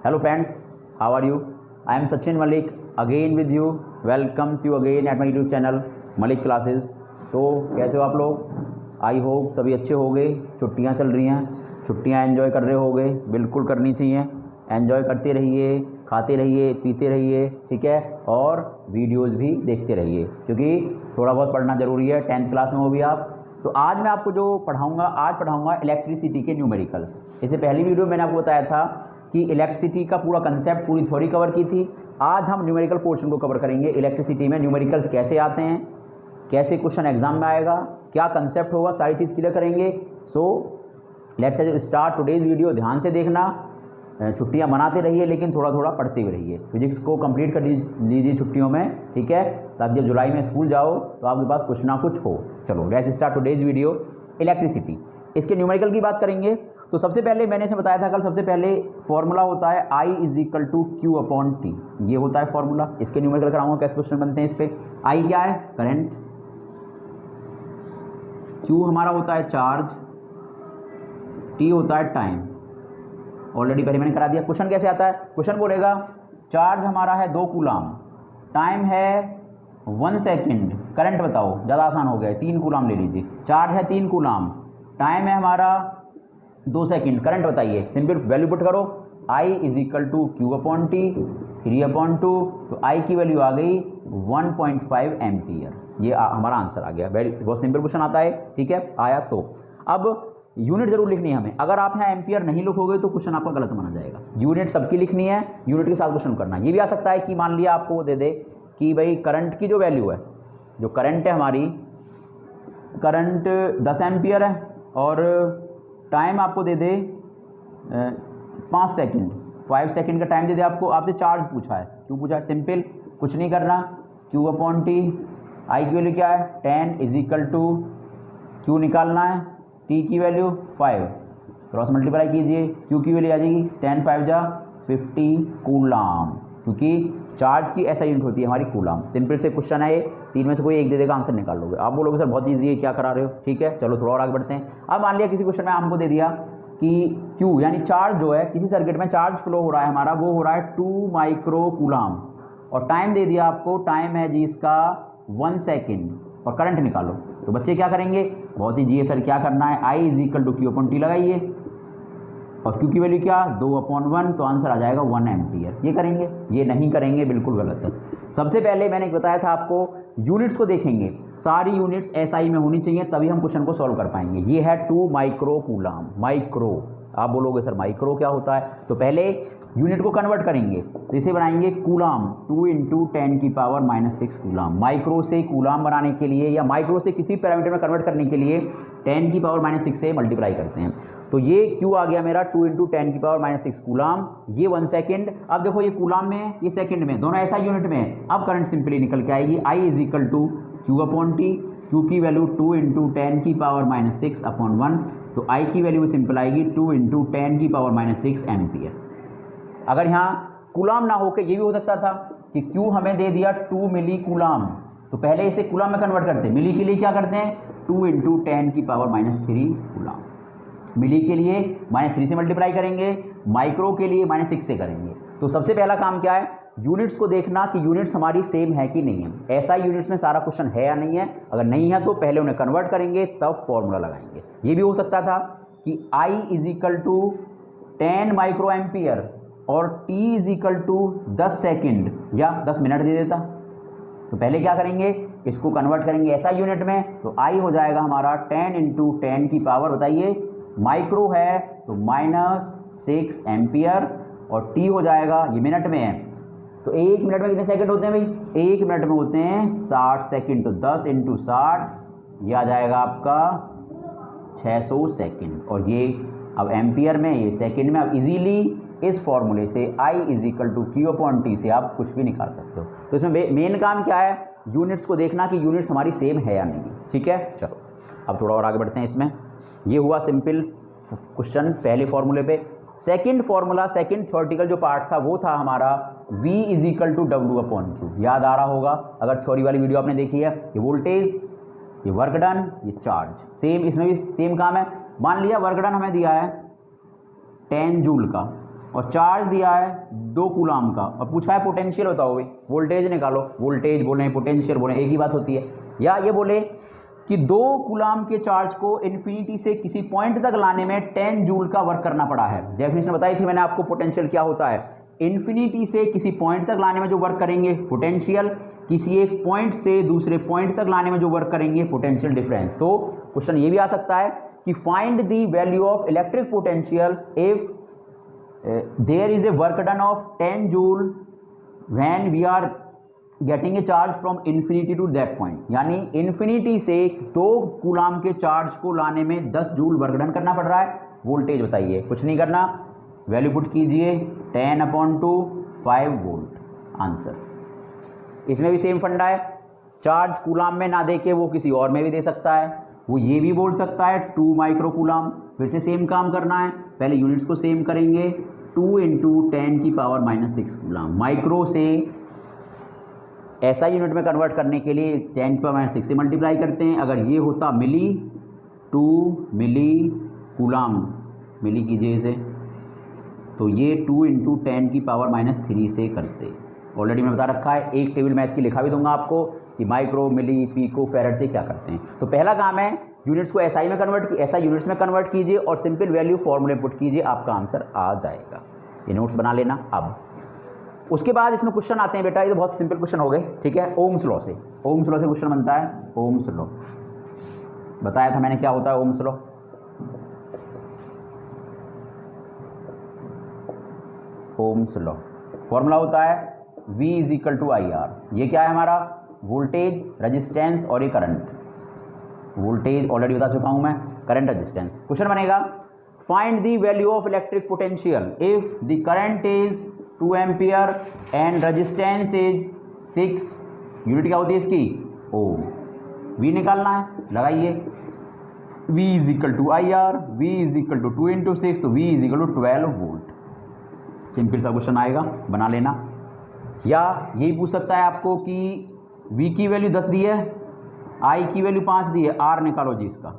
Hello friends, how are you? I am Sachin Malik again with you. Welcomes you again at my YouTube channel Malik Classes. तो कैसे हो आप लोग? I hope सभी अच्छे हो गए। छुट्टियां चल रही हैं, छुट्टियां एंजॉय कर रहे होगे, बिल्कुल करनी चाहिए। एंजॉय करते रहिए, खाते रहिए, पीते रहिए, ठीक है, और वीडियोस भी देखते रहिए क्योंकि थोड़ा बहुत पढ़ना ज़रूरी है। 10th क्लास में हो भी आप। तो आज मैं आपको जो आज पढ़ाऊँगा इलेक्ट्रिसिटी के न्यूमेरिकल्स। इससे पहली वीडियो मैंने आपको बताया था कि इलेक्ट्रिसिटी का पूरा कंसेप्ट, पूरी थ्योरी कवर की थी। आज हम न्यूमेरिकल पोर्शन को कवर करेंगे। इलेक्ट्रिसिटी में न्यूमेरिकल्स कैसे आते हैं, कैसे क्वेश्चन एग्जाम में आएगा, क्या कंसेप्ट होगा, सारी चीज़ क्लियर करेंगे। So let's start today's video. ध्यान से देखना, छुट्टियां मनाते रहिए लेकिन थोड़ा थोड़ा पढ़ते भी रहिए। फिजिक्स को कंप्लीट कर लीजिए छुट्टियों में, ठीक है, ताकि जब जुलाई में स्कूल जाओ तो आपके पास कुछ ना कुछ हो। चलो let's start today's video. Electricity, इसके न्यूमेरिकल की बात करेंगे। तो सबसे पहले मैंने इसे बताया था कल, सबसे पहले फॉर्मूला होता है I = Q/T। ये होता है फॉर्मूला। इसके न्यूमेरिकल कराऊंगा, कैसे क्वेश्चन बनते हैं इस पे। I क्या है? करंट। Q हमारा होता है चार्ज, T होता है टाइम। ऑलरेडी पहले मैंने करा दिया। क्वेश्चन कैसे आता है? क्वेश्चन बोलेगा चार्ज हमारा है 2 कूलाम, टाइम है 1 सेकेंड, करंट बताओ। ज़्यादा आसान हो गया है, 3 कूलाम ले लीजिए। चार्ज है 3 कूलाम, टाइम है हमारा 2 सेकेंड, करंट बताइए। सिंपल वैल्यू पुट करो। I = Q/T 3/2। तो I की वैल्यू आ गई 1.5 एम्पियर। ये हमारा आंसर आ गया। बहुत सिंपल क्वेश्चन आता है, ठीक है, आया तो। अब यूनिट जरूर लिखनी है हमें। अगर आप यहाँ एम्पियर नहीं लिखोगे तो क्वेश्चन आपका गलत माना जाएगा। यूनिट सबकी लिखनी है, यूनिट के साथ क्वेश्चन करना। ये भी आ सकता है कि मान लिया आपको वो दे दे कि भाई करंट की जो वैल्यू है, जो करंट है हमारी, करंट 10 एम्पियर है और टाइम आपको दे दे 5 सेकेंड, 5 सेकेंड का टाइम दे दे आपको। आपसे चार्ज पूछा है, क्यों पूछा है? सिंपल, कुछ नहीं करना, Q/T। I की वैल्यू क्या है? 10 = Q निकालना है, T की वैल्यू 5, क्रॉस मल्टीप्लाई कीजिए, Q की वैल्यू आ जाएगी 10 × 5 = 50 कूलाम, क्योंकि चार्ज की ऐसा यूनिट होती है हमारी कूलाम। सिंपल से क्वेश्चन है ये, 3 में से कोई एक दे देगा, आंसर निकाल लोगे। आप बोलोगे सर बहुत ईजी है, क्या करा रहे हो? ठीक है, चलो थोड़ा और आगे बढ़ते हैं। अब मान लिया किसी क्वेश्चन में हमको दे दिया कि Q यानी चार्ज जो है, किसी सर्किट में चार्ज फ्लो हो रहा है हमारा, वो हो रहा है 2 माइक्रो कूलाम, और टाइम दे दिया आपको, टाइम है जी इसका 1 सेकेंड, और करंट निकालो। तो बच्चे क्या करेंगे? बहुत ईजी है सर, क्या करना है? I = Q/T लगाइए, और Q की वैल्यू क्या? 2/1, तो आंसर आ जाएगा 1 एम्पियर। ये करेंगे? ये नहीं करेंगे, बिल्कुल गलत है। सबसे पहले मैंने बताया था आपको, यूनिट्स को देखेंगे, सारी यूनिट्स SI में होनी चाहिए, तभी हम क्वेश्चन को सॉल्व कर पाएंगे। ये है 2 माइक्रो कूलाम। माइक्रो, आप बोलोगे सर माइक्रो क्या होता है? तो पहले यूनिट को कन्वर्ट करेंगे, तो इसे बनाएंगे कूलाम, 2 × 10⁻⁻6 कूलाम। माइक्रो से कूलाम बनाने के लिए, या माइक्रो से किसी पैरामीटर में कन्वर्ट करने के लिए 10⁻⁻6 से मल्टीप्लाई करते हैं। तो ये Q आ गया मेरा 2 × 10⁻⁻6 कूलाम, ये 1 सेकेंड। अब देखो ये कूलाम में है, ये सेकेंड में, दोनों ऐसा यूनिट में है। अब करंट सिंपली निकल के आएगी। I = Q/T, Q की वैल्यू 2 × 10⁻⁻6/1, तो I की वैल्यू सिंपल आएगी 2 × 10⁻⁻6 एम्पियर। अगर यहाँ कूलाम ना होकर ये भी हो सकता था कि Q हमें दे दिया 2 मिली कूलाम, तो पहले इसे कूलाम में कन्वर्ट करते हैं। मिली के लिए क्या करते हैं? 2 × 10⁻³ कूलाम। मिली के लिए -3 से मल्टीप्लाई करेंगे, माइक्रो के लिए -6 से करेंगे। तो सबसे पहला काम क्या है? यूनिट्स को देखना कि यूनिट्स हमारी सेम है कि नहीं है। ऐसा यूनिट्स में सारा क्वेश्चन है या नहीं है। अगर नहीं है तो पहले उन्हें कन्वर्ट करेंगे, तब फॉर्मूला लगाएंगे। ये भी हो सकता था कि I = 10 माइक्रो एम्पियर और T = 10 सेकेंड या 10 मिनट दे देता। तो पहले क्या करेंगे? इसको कन्वर्ट करेंगे ऐसा यूनिट में, तो I हो जाएगा हमारा 10 × 10⁻, बताइए, माइक्रो है तो -6 एम्पियर, और T हो जाएगा, ये मिनट में है, तो 1 मिनट में कितने सेकंड होते हैं भाई? 1 मिनट में होते हैं 60 सेकंड। तो 10 × 60, ये आ जाएगा आपका 600 सेकंड, और ये अब एम्पियर में, ये सेकंड में। अब इजीली इस फॉर्मूले से I = Q/T से आप कुछ भी निकाल सकते हो। तो इसमें मेन काम क्या है? यूनिट्स को देखना कि यूनिट्स हमारी सेम है या नहीं, ठीक है। चलो अब थोड़ा और आगे बढ़ते हैं। इसमें ये हुआ सिंपल क्वेश्चन पहले फॉर्मूले पे। सेकंड फॉर्मूला, सेकंड थ्योरेटिकल जो पार्ट था वो था हमारा V = W/Q। याद आ रहा होगा अगर थ्योरी वाली वीडियो आपने देखी है। ये वोल्टेज, ये वर्क डन, ये चार्ज, सेम इसमें भी सेम काम है। मान लिया वर्क डन हमें दिया है 10 जूल का, और चार्ज दिया है 2 कूलाम का और पूछा है पोटेंशियल बताओ भाई, वोल्टेज निकालो। वोल्टेज बोले पोटेंशियल बोले एक ही बात होती है। या ये बोले कि 2 कूलाम के चार्ज को इन्फिनिटी से किसी पॉइंट तक लाने में 10 जूल का वर्क करना पड़ा है। डेफिनेशन बताई थी मैंने आपको पोटेंशियल क्या होता है, इन्फिनिटी से किसी पॉइंट तक लाने में जो वर्क करेंगे पोटेंशियल, किसी एक पॉइंट से दूसरे पॉइंट तक लाने में जो वर्क करेंगे पोटेंशियल डिफरेंस। तो क्वेश्चन ये भी आ सकता है कि find the value of electric potential if there is a work done of 10 joule when we are getting a charge from infinity to that point। यानी इन्फिनिटी से 2 कूलाम के चार्ज को लाने में 10 जूल वर्क डन करना पड़ रहा है। वोल्टेज बताइए, कुछ नहीं करना, वैल्यू पुट कीजिए 10/2 5 वोल्ट आंसर। इसमें भी सेम फंडा है, चार्ज कूलाम में ना दे के वो किसी और में भी दे सकता है। वो ये भी बोल सकता है 2 माइक्रो कूलाम। फिर से सेम काम करना है, पहले यूनिट्स को सेम करेंगे, 2 × 10⁻⁻6 कूलाम। माइक्रो से ऐसा यूनिट में कन्वर्ट करने के लिए 10⁻⁻6 से मल्टीप्लाई करते हैं। अगर ये होता मिली, 2 मिली कूलाम, मिली कीजिए इसे, तो ये 2 × 10⁻³ से करते। ऑलरेडी मैं बता रखा है, एक टेबल मैं इसकी लिखा भी दूंगा आपको कि माइक्रो, मिली, पिको, फेरेड से क्या करते हैं। तो पहला काम है यूनिट्स को एसआई में कन्वर्ट, ऐसा यूनिट्स में कन्वर्ट कीजिए और सिंपल वैल्यू फॉर्मूले पुट कीजिए, आपका आंसर आ जाएगा। ये नोट्स बना लेना। अब उसके बाद इसमें क्वेश्चन आते हैं बेटा, ये तो बहुत सिंपल क्वेश्चन हो गए, ठीक है। ओम्स लॉ से, ओम्स लॉ से क्वेश्चन बनता है। ओम्स लॉ बताया था मैंने क्या होता है Ohm's law. Ohm's law formula होता है V = IR। ये क्या है हमारा, वोल्टेज, रेजिस्टेंस और ये करंट। वोल्टेज ऑलरेडी बता चुका हूं मैं, करंट, रेजिस्टेंस। क्वेश्चन बनेगा find the value of electric potential if the current is 2 ampere and resistance is 6। Unit क्या होती है इसकी, ओम। V निकालना है, लगाइए V = IR, V = 2 × 6, तो V = 12 वोल्ट। सिंपल सा क्वेश्चन आएगा, बना लेना। या यही पूछ सकता है आपको कि V की वैल्यू 10 दी है, I की वैल्यू 5 दी है, R निकालो जी इसका।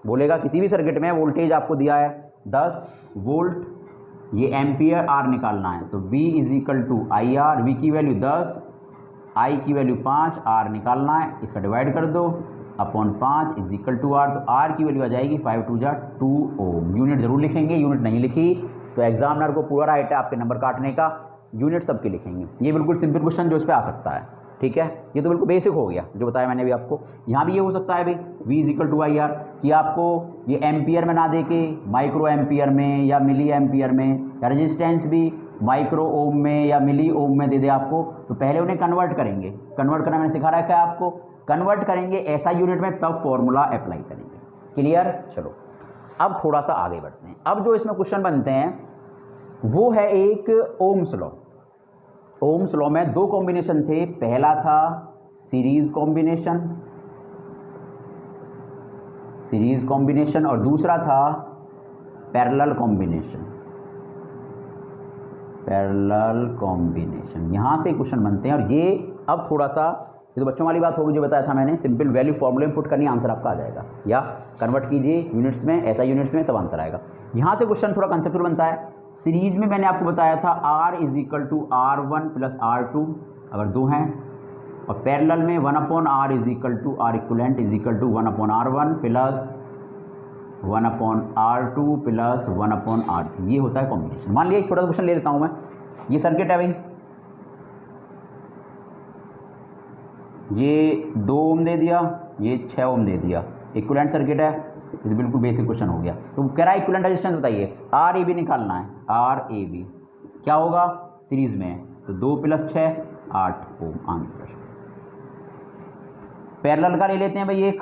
बोलेगा किसी भी सर्किट में वोल्टेज आपको दिया है 10 वोल्ट, ये एम्पियर, R निकालना है, तो V = IR। V की वैल्यू 10, I की वैल्यू 5, R निकालना है, इसका डिवाइड कर दो अपॉन 5 = R। तो R की वैल्यू आ जाएगी 5 × 2 ओम। यूनिट जरूर लिखेंगे, यूनिट नहीं लिखी तो एग्जामिनर को पूरा राइट है आपके नंबर काटने का, यूनिट सबके लिखेंगे। ये बिल्कुल सिंपल क्वेश्चन जो इस पर आ सकता है, ठीक है। ये तो बिल्कुल बेसिक हो गया जो बताया मैंने अभी आपको। यहाँ भी ये हो सकता है भाई V = IR कि आपको ये एम्पियर में ना दे के माइक्रो एम्पियर में या मिली एम्पियर में, या रेजिस्टेंस भी माइक्रो ओम में या मिली ओम में दे दे आपको, तो पहले उन्हें कन्वर्ट करेंगे। कन्वर्ट करना मैंने सिखा रखा है आपको, कन्वर्ट करेंगे ऐसा यूनिट में, तब फॉर्मूला अप्लाई करेंगे। क्लियर। चलो अब थोड़ा सा आगे बढ़ते हैं। अब जो इसमें क्वेश्चन बनते हैं वो है एक ओम्स लॉ। ओम्स लॉ में 2 कॉम्बिनेशन थे, पहला था सीरीज कॉम्बिनेशन, सीरीज कॉम्बिनेशन, और दूसरा था पैरेलल कॉम्बिनेशन। पैरेलल कॉम्बिनेशन, यहां से क्वेश्चन बनते हैं। और ये अब थोड़ा सा, ये तो बच्चों वाली बात होगी जो बताया था मैंने, सिंपल वैल्यू फॉर्मूले में पुट करनी, आंसर आपका आ जाएगा। या कन्वर्ट कीजिए यूनिट्स में, ऐसा यूनिट्स में, तब आंसर आएगा। यहाँ से क्वेश्चन थोड़ा कंसेप्चुअल बनता है। सीरीज में मैंने आपको बताया था R = R1 + R2 अगर 2 हैं, और पैरेलल में 1/R = R equivalent = 1/R1 + 1/R2 + 1/R3। ये होता है कॉम्बिनेशन। मान लिया एक छोटा सा क्वेश्चन ले लेता हूँ मैं। ये सर्किट है भाई, ये 2 ओम दे दिया, ये 6 ओम दे दिया, इक्विवेलेंट सर्किट है। ये तो बिल्कुल बेसिक क्वेश्चन हो गया। तो कह रहा है इक्विवेलेंट रेजिस्टेंस बताइए, RAB निकालना है। RAB क्या होगा, सीरीज में है तो 2 + 6 8 ओम आंसर। पैरेलल का ले लेते हैं भाई एक,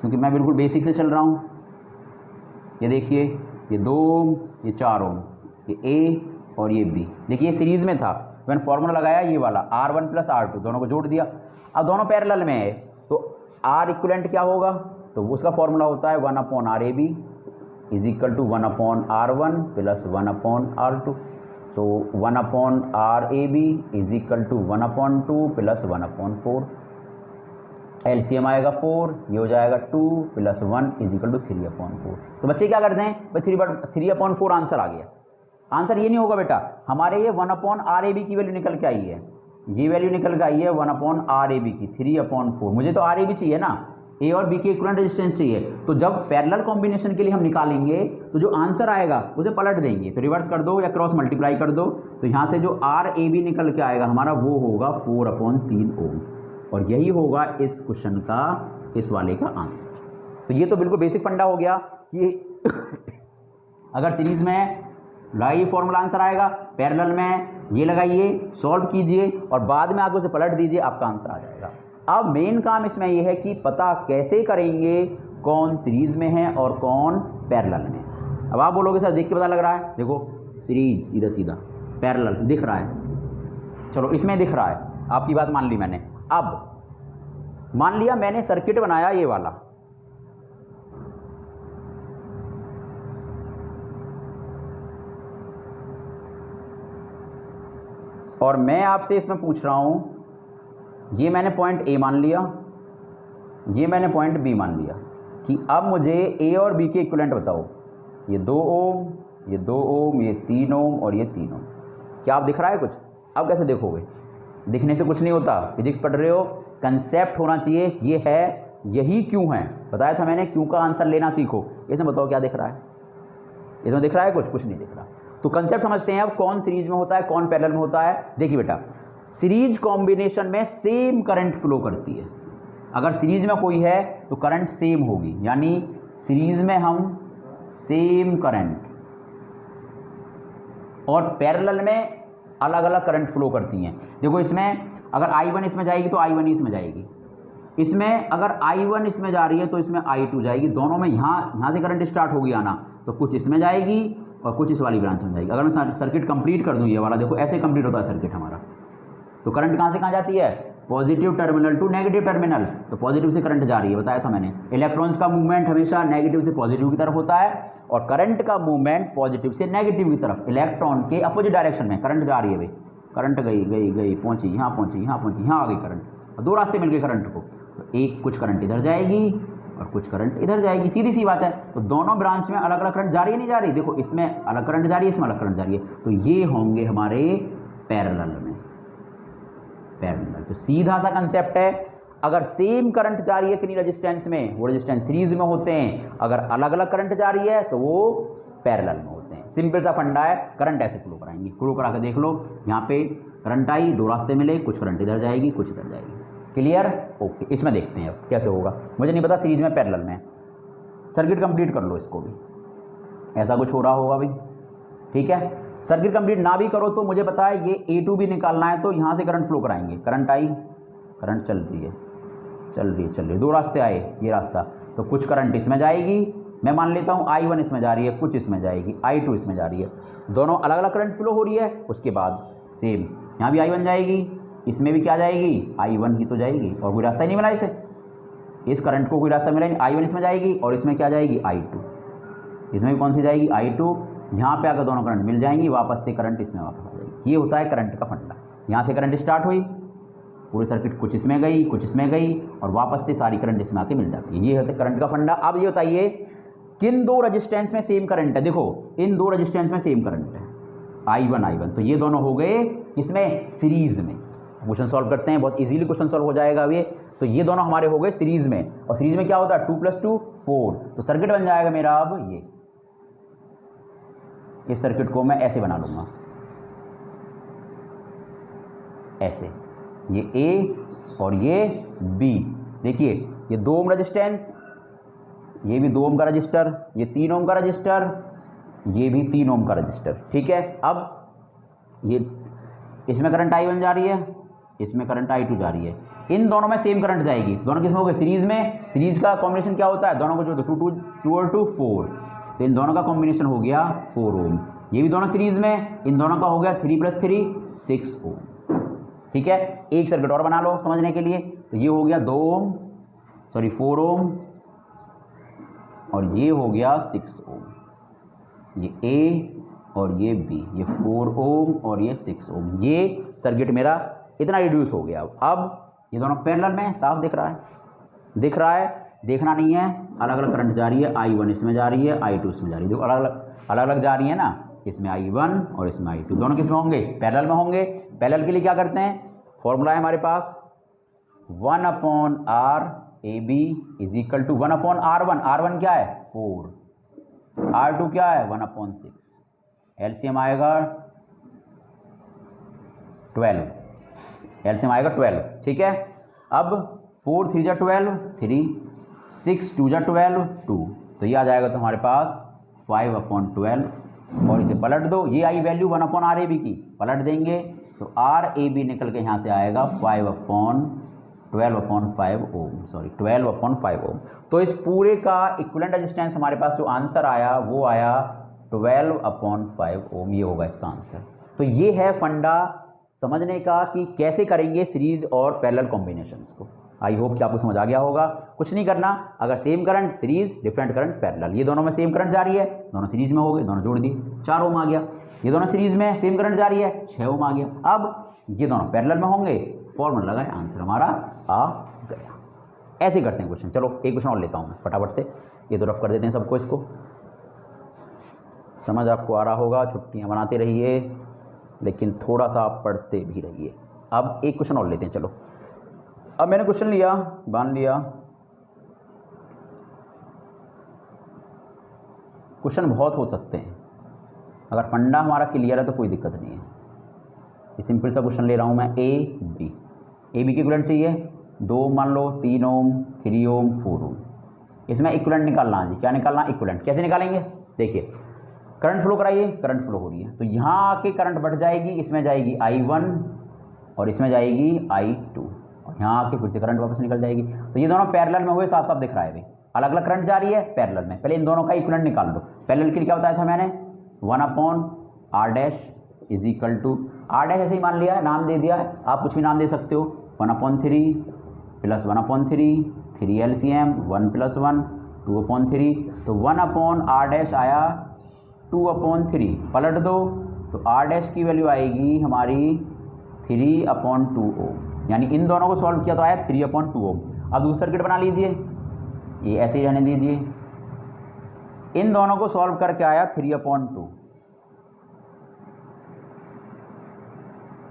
क्योंकि मैं बिल्कुल बेसिक से चल रहा हूँ। ये देखिए, ये 2 ओम, ये 4 ओम, ये A और ये B। देखिए सीरीज में था, मैंने फॉर्मूला लगाया ये वाला R1 + R2, दोनों को जोड़ दिया। अब दोनों पैरेलल में है तो R इक्विवेलेंट क्या होगा, तो उसका फॉर्मूला होता है 1/RAB = 1/R1 + 1/R2। तो 1/RAB = 1/2 + 1/4। एलसीएम आएगा 4, ये हो जाएगा 2 + 1 = 3/4। तो बच्चे क्या करते हैं भाई, 3/4 आंसर आ गया। आंसर ये नहीं होगा बेटा, हमारे ये 1/RAB की वैल्यू निकल के आई है, ये वैल्यू निकल के आई है 1/RAB की 3/4। मुझे तो RAB चाहिए ना, ए और बी के इक्विवेलेंट रेजिस्टेंस चाहिए। तो जब पैरेलल कॉम्बिनेशन के लिए हम निकालेंगे तो जो आंसर आएगा उसे पलट देंगे, तो रिवर्स कर दो या क्रॉस मल्टीप्लाई कर दो, तो यहाँ से जो RAB निकल के आएगा हमारा वो होगा 4/3 ओम, और यही होगा इस क्वेश्चन का, इस वाले का आंसर। तो ये तो बिल्कुल बेसिक फंडा हो गया कि अगर सीरीज में लगाइए फॉर्मूला आंसर आएगा, पैरेलल में ये लगाइए, सॉल्व कीजिए और बाद में आगे उसे पलट दीजिए, आपका आंसर आ जाएगा। अब मेन काम इसमें यह है कि पता कैसे करेंगे कौन सीरीज में है और कौन पैरेलल में। अब आप बोलोगे सर देख के पता लग रहा है, देखो सीरीज सीधा सीधा, पैरेलल दिख रहा है, चलो इसमें दिख रहा है, आपकी बात मान ली मैंने। अब मान लिया मैंने सर्किट बनाया ये वाला, और मैं आपसे इसमें पूछ रहा हूं, ये मैंने पॉइंट ए मान लिया, ये मैंने पॉइंट बी मान लिया, कि अब मुझे ए और बी के इक्विवेलेंट बताओ। ये 2 ओम, ये 2 ओम, ये 3 ओम और ये 3 ओम। क्या आप दिख रहा है कुछ? अब कैसे देखोगे? दिखने से कुछ नहीं होता, फिजिक्स पढ़ रहे हो, कंसेप्ट होना चाहिए, ये है, यही क्यों है, बताया था मैंने, क्यों का आंसर लेना सीखो। इसमें बताओ क्या दिख रहा है, इसमें दिख रहा है कुछ नहीं दिख रहा। तो कंसेप्ट समझते हैं अब, कौन सीरीज में होता है कौन पैरेलल में होता है। देखिए बेटा, सीरीज कॉम्बिनेशन में सेम करंट फ्लो करती है। अगर सीरीज में कोई है तो करंट सेम होगी, यानी सीरीज में हम सेम करंट, और पैरेलल में अलग अलग करंट फ्लो करती हैं। देखो इसमें अगर I1 इसमें जाएगी तो I1 ही इसमें जाएगी, इसमें अगर I1 इसमें जा रही है तो इसमें I2 जाएगी, दोनों में यहाँ से करंट स्टार्ट होगी आना, तो कुछ इसमें जाएगी और कुछ इस वाली ब्रांच में जाएगी। अगर मैं सर्किट कंप्लीट कर दूँ, ये वाला देखो ऐसे कंप्लीट होता है सर्किट हमारा, तो करंट कहाँ से कहाँ जाती है, positive terminal to negative terminal, तो पॉजिटिव से करंट जा रही है, बताया था मैंने। इलेक्ट्रॉन्स का मूवमेंट हमेशा नेगेटिव से पॉजिटिव की तरफ होता है, और करंट का मूवमेंट पॉजिटिव से नेगेटिव की तरफ, इलेक्ट्रॉन के अपोजिट डायरेक्शन में करंट जा रही है भाई। करंट गई पहुंची, यहाँ पहुंची, यहाँ आ गई करंट, और 2 रास्ते मिल गए करंट को, तो एक कुछ करंट इधर जाएगी और कुछ करंट इधर जाएगी, सीधी सी बात है। तो दोनों ब्रांच में अलग अलग करंट जा रही है, नहीं जा रही, देखो इसमें अलग करंट जा रही है, इसमें अलग करंट जा रही है, तो ये होंगे हमारे पैरेलल में। पैरेलल तो सीधा सा कंसेप्ट है, अगर सेम करंट जा रही है किन्हीं रेजिस्टेंस में, वो रेजिस्टेंस सीरीज में होते हैं, अगर अलग अलग करंट जा रही है तो वो पैरेलल में होते हैं। सिंपल सा फंडा है, करंट ऐसे फ्लो कराएंगे, फ्लो करा के देख लो, यहाँ पे करंट आई, 2 रास्ते मिले, कुछ करंट इधर जाएगी कुछ इधर जाएगी, क्लियर? ओके, इसमें देखते हैं अब कैसे होगा, मुझे नहीं पता सीरीज में पैरेलल में। सर्किट कंप्लीट कर लो इसको भी, ऐसा कुछ हो रहा होगा भाई, ठीक है। सर्किट कंप्लीट ना भी करो तो मुझे पता है ये A2 भी निकालना है, तो यहाँ से करंट फ्लो कराएंगे, करंट आई, करंट चल रही है, 2 रास्ते आए, ये रास्ता, तो कुछ करंट इसमें जाएगी, मैं मान लेता हूँ I1 इसमें जा रही है, कुछ इसमें जाएगी, I2 इसमें जा रही है, दोनों अलग अलग करंट फ्लो हो रही है। उसके बाद सेम यहाँ भी I1 जाएगी, इसमें भी क्या जाएगी, I1 ही तो जाएगी, और कोई रास्ता ही नहीं मिला इसे, इस करंट को कोई रास्ता मिला नहीं, I1 इसमें जाएगी और इसमें क्या जाएगी, I2, इसमें भी कौन सी जाएगी, I2, यहाँ पे आकर दोनों करंट मिल जाएंगी, वापस से करंट इसमें वापस आ जाएगी। ये होता है करंट का फंडा। यहाँ से करंट स्टार्ट हुई, पूरी सर्किट कुछ इसमें गई कुछ इसमें गई, और वापस से सारी करंट इसमें आके मिल जाती है। ये होता है करंट का फंडा। अब ये बताइए किन 2 रेजिस्टेंस में सेम करंट है, देखो इन 2 रेजिस्टेंस में सेम करंट है, I1, तो ये दोनों हो गए किसमें, सीरीज में। क्वेश्चन सॉल्व करते हैं, बहुत इजीली क्वेश्चन सॉल्व हो जाएगा अब ये। तो ये दोनों हमारे हो गए सीरीज में, और सीरीज में क्या होता है, 2 + 2 4, तो सर्किट बन जाएगा मेरा अब ये, इस सर्किट को मैं ऐसे बना लूँगा, ऐसे, ये A और ये B। देखिए ये 2 ओम रजिस्टेंस, ये भी 2 ओम का रजिस्टर, ये 3 ओम का रजिस्टर, ये भी 3 ओम का रजिस्टर, ठीक है। अब ये इसमें करंट I1 जा रही है, इसमें करंट I2 जा रही है, इन दोनों में सेम करंट जाएगी, दोनों किसमें हो गए, सीरीज में। सीरीज का कॉम्बिनेशन क्या होता है, दोनों को जो 2 और 2 4, तो इन दोनों का कॉम्बिनेशन हो गया 4 ओम। ये भी दोनों सीरीज में, इन दोनों का हो गया 3 + 3 6 ओम, ठीक है। एक सर्किट और बना लो समझने के लिए, तो ये हो गया 4 ओम, और ये हो गया 6 ओम, ये A और ये B, ये 4 ओम और ये 6 ओम। ये सर्किट मेरा इतना रिड्यूस हो गया। अब ये दोनों पैरेलल में, साफ दिख रहा है, दिख रहा है, देखना नहीं है, अलग अलग करंट जा रही है, I1 इसमें जा रही है, I2 इसमें जा रही है, देखो अलग अलग जा रही है ना, इसमें I1 और इसमें I2, दोनों किस में होंगे, पैरेलल में होंगे। पैरेलल के लिए क्या करते हैं, फॉर्मूला है हमारे पास 1/R AB is equal to 1/R1, R1 क्या है 4, R2 क्या है 1/6, एलसीएम आएगा 12, एलसीएम आएगा 12, ठीक है। अब 4 3 जा 12, 3 6 2 जा 12, 2, तो ये आ जाएगा तुम्हारे पास 5/12, और इसे पलट दो, ये आई वैल्यू 1/RAB की, पलट देंगे तो RAB निकल के यहाँ से आएगा 12/5 ओम, सॉरी 12/5 ओम। तो इस पूरे का इक्विवेलेंट रेजिस्टेंस हमारे पास जो आंसर आया वो आया 12/5 ओम, ये होगा इसका आंसर। तो ये है फंडा समझने का कि कैसे करेंगे सीरीज और पैरेलल कॉम्बिनेशंस को। आई होप कि आपको समझ आ गया होगा। कुछ नहीं करना, अगर same current series, different current parallel, ये दोनों में सेम करंट जा रही है, दोनों सीरीज में हो गए, दोनों जोड़ दिए 4 ओम आ गया। ये दोनों सीरीज में सेम करंट जा रही है, 6 ओम आ गया। अब ये दोनों पैरेलल में होंगे, फॉर्मूला लगाए, आंसर हमारा आ गया। ऐसे करते हैं क्वेश्चन। चलो एक क्वेश्चन और लेता हूँ मैं फटाफट से, ये तो रफ कर देते हैं सबको, इसको समझ आपको आ रहा होगा। छुट्टियाँ बनाते रहिए लेकिन थोड़ा सा आप पढ़ते भी रहिए। अब एक क्वेश्चन और लेते हैं। चलो अब मैंने क्वेश्चन लिया, मान लिया क्वेश्चन बहुत हो सकते हैं, अगर फंडा हमारा क्लियर है तो कोई दिक्कत नहीं है। ये सिंपल सा क्वेश्चन ले रहा हूँ मैं, ए बी की इक्विवेलेंट चाहिए, 2 मान लो, 3 ओम, 3 ओम, 4 ओम, इसमें इक्विवेलेंट निकालना है जी। क्या निकालना, इक्विवेलेंट। कैसे निकालेंगे, देखिए करंट फ्लो कराइए, करंट फ्लो हो रही है तो यहाँ आके करंट बढ़ जाएगी, इसमें जाएगी I1 और इसमें जाएगी I2, और यहाँ आके फिर से करंट वापस निकल जाएगी। तो ये दोनों पैरेलल में हुए, साफ साफ दिख रहा है भाई, अलग अलग करंट जा रही है पैरेलल में। पहले इन दोनों का इक्विवेलेंट निकाल लो। पैरेलल के लिए क्या बताया था मैंने, 1/R' is equal to, R' ऐसे ही मान लिया है, नाम दे दिया है, आप कुछ भी नाम दे सकते हो, 1/3 प्लस 1/3, 3 LCM 1 + 1 2/3, तो 1/R' आया 2/3, पलट दो तो R' की वैल्यू आएगी हमारी 3/2 ओम, यानी इन दोनों को सॉल्व किया तो आया 3/2 ओम। अब दूसरा सर्किट बना लीजिए, ये ऐसे ही रहने दीजिए, इन दोनों को सॉल्व करके आया 3/2।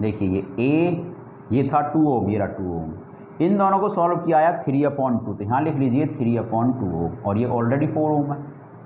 देखिए ये ए, ये था 2 ओम, ये रहा 2 ओम, इन दोनों को सॉल्व किया आया 3/2, तो यहाँ लिख लीजिए 3/2 ओम, और ये ऑलरेडी 4 ओम है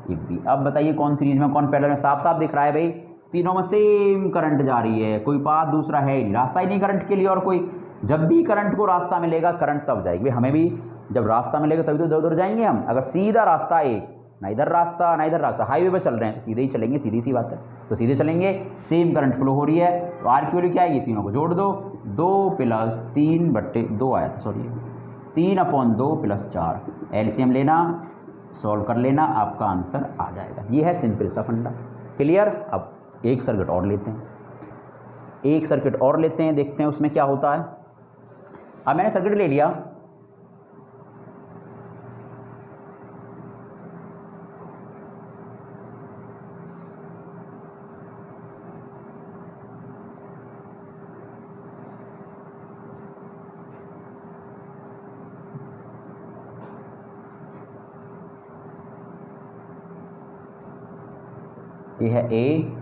ये भी। अब बताइए कौन सीरीज में कौन पैरेलल में, साफ साफ दिख रहा है भाई, तीनों में सेम करंट जा रही है, कोई पाथ दूसरा है ही, रास्ता ही नहीं करंट के लिए और कोई। जब भी करंट को रास्ता मिलेगा करंट तब जाएगी भाई, हमें भी जब रास्ता मिलेगा तभी तो इधर उधर जाएंगे हम। अगर सीधा रास्ता एक, ना इधर रास्ता ना इधर रास्ता, हाईवे पे चल रहे हैं तो सीधे ही चलेंगे, सीधी सी बात है, तो सीधे चलेंगे। सेम करंट फ्लो हो रही है तो आर की वैल्यू क्या आएगी, तीनों को जोड़ दो, 2 + 3/2 आया था, सॉरी 3/2 + 4, एलसीएम लेना, सॉल्व कर लेना, आपका आंसर आ जाएगा। ये है सिंपल सा फंडा, क्लियर। अब एक सर्किट और लेते हैं, एक सर्किट और लेते हैं, देखते हैं उसमें क्या होता है। अब मैंने सर्किट ले लिया, ये है ए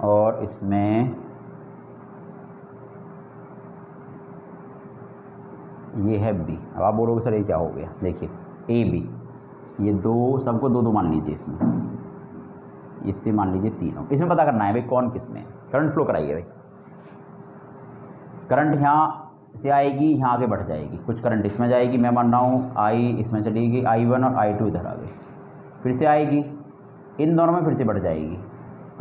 और इसमें ये है बी। अब आप बोलोगे सर ये क्या हो गया, देखिए ए बी, ये दो सबको 2 2 मान लीजिए, इसमें इससे मान लीजिए 3, इसमें पता करना है भाई कौन किस में। करंट फ्लो कराइए भाई, करंट यहाँ से आएगी, यहाँ आगे बढ़ जाएगी, कुछ करंट इसमें जाएगी, मैं मान रहा हूँ आई इसमें चलेगी, I1 और I2 इधर आ गई, फिर से आएगी, इन दोनों में फिर से बढ़ जाएगी,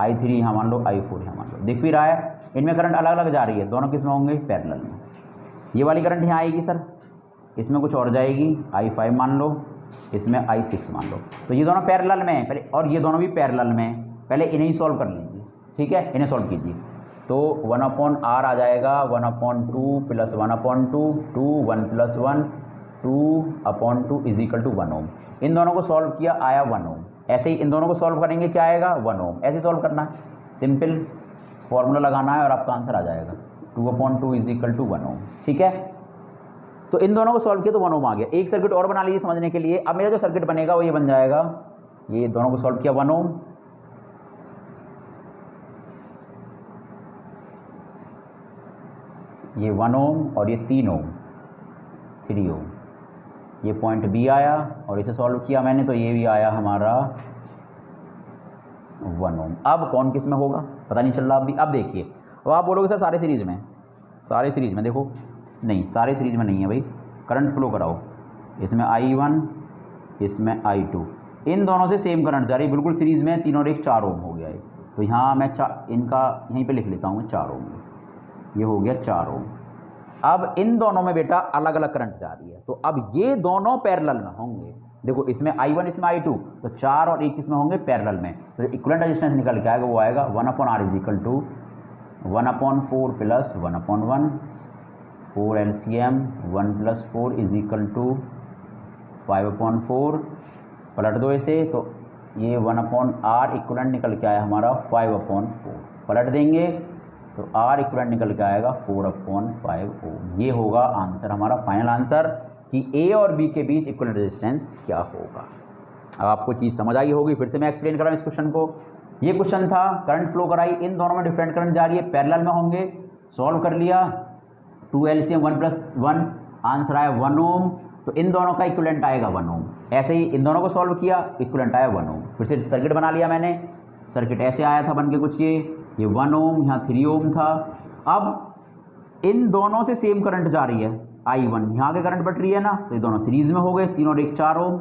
I3 यहाँ मान लो, I4 यहाँ मान लो, दिख भी रहा है इनमें करंट अलग अलग जा रही है, दोनों किस में होंगे, पैरेलल में। ये वाली करंट यहाँ आएगी सर, इसमें कुछ और जाएगी, I5 मान लो, इसमें I6 मान लो, तो ये दोनों पैरेलल में पहले, और ये दोनों भी पैरेलल में, पहले इन्हें ही सॉल्व कर लीजिए, ठीक है, इन्हें सॉल्व कीजिए। तो 1/R आ जाएगा 1/2 + 1/2, 2 1 + 1 2/2 इज इक्वल टू 1 ओम। इन दोनों को सॉल्व किया आया 1 ओम। ऐसे ही इन दोनों को सॉल्व करेंगे, क्या आएगा 1 ओम। ऐसे सॉल्व करना है, सिंपल फॉर्मूला लगाना है और आपका आंसर आ जाएगा 2/2 इज इक्वल टू 1 ओम, ठीक है। तो इन दोनों को सॉल्व किया तो 1 ओम आ गया। एक सर्किट और बना लीजिए समझने के लिए। अब मेरा जो सर्किट बनेगा वो ये बन जाएगा, ये दोनों को सॉल्व किया 1 ओम, ये 1 ओम और ये 3 ओम, 3 ओम, ये पॉइंट बी आया और इसे सॉल्व किया मैंने तो ये भी आया हमारा 1 ओम। अब कौन किस में होगा पता नहीं चल रहा अभी। अब देखिए, अब आप बोलोगे सर सारे सीरीज़ में, सारे सीरीज़ में देखो, नहीं सारे सीरीज़ में नहीं है भाई। करंट फ्लो कराओ, इसमें I1, इसमें I2, इन दोनों से सेम करंट जा रही है बिल्कुल सीरीज़ में, 3 और 1 4 ओम हो गया है। तो यहाँ मैं इनका यहीं पे लिख लेता हूँ 4 ओम, ये हो गया 4 ओम। अब इन दोनों में बेटा अलग अलग करंट जा रही है, तो अब ये दोनों पैरेलल में होंगे। देखो इसमें I1 इसमें I2, तो 4 और 1 इसमें होंगे पैरेलल में, तो इक्विवेलेंट रेजिस्टेंस निकल के आएगा, वो आएगा 1/R = 1/4 + 1/1, 4 LCM 1 + 4 = 5/4, पलट दो इसे तो ये 1/R इक्विवेलेंट निकल के आया हमारा 5/4, पलट देंगे तो R इक्विवेलेंट निकल के आएगा 4/5 ओम। ये होगा आंसर हमारा, फाइनल आंसर कि A और B के बीच इक्विवेलेंट रेजिस्टेंस क्या होगा। अब आपको चीज़ समझ आई होगी, फिर से मैं एक्सप्लेन कर रहा हूँ इस क्वेश्चन को। ये क्वेश्चन था, करंट फ्लो कराई, इन दोनों में डिफरेंट करंट जा रही है, पैरेलल में होंगे, सॉल्व कर लिया, 2 LCM 1 + 1, आंसर आया 1 ओम, तो इन दोनों का इक्विवेलेंट आएगा 1 ओम। ऐसे ही इन दोनों को सॉल्व किया, इक्विवेलेंट आया 1 ओम। फिर से सर्किट बना लिया मैंने, सर्किट ऐसे आया था बन के कुछ, ये 1 ओम, यहाँ 3 ओम था। अब इन दोनों से सेम करंट जा रही है I1, यहाँ के करंट बट रही है ना, तो ये दोनों सीरीज़ में हो गए, 3 और 1 4 ओम।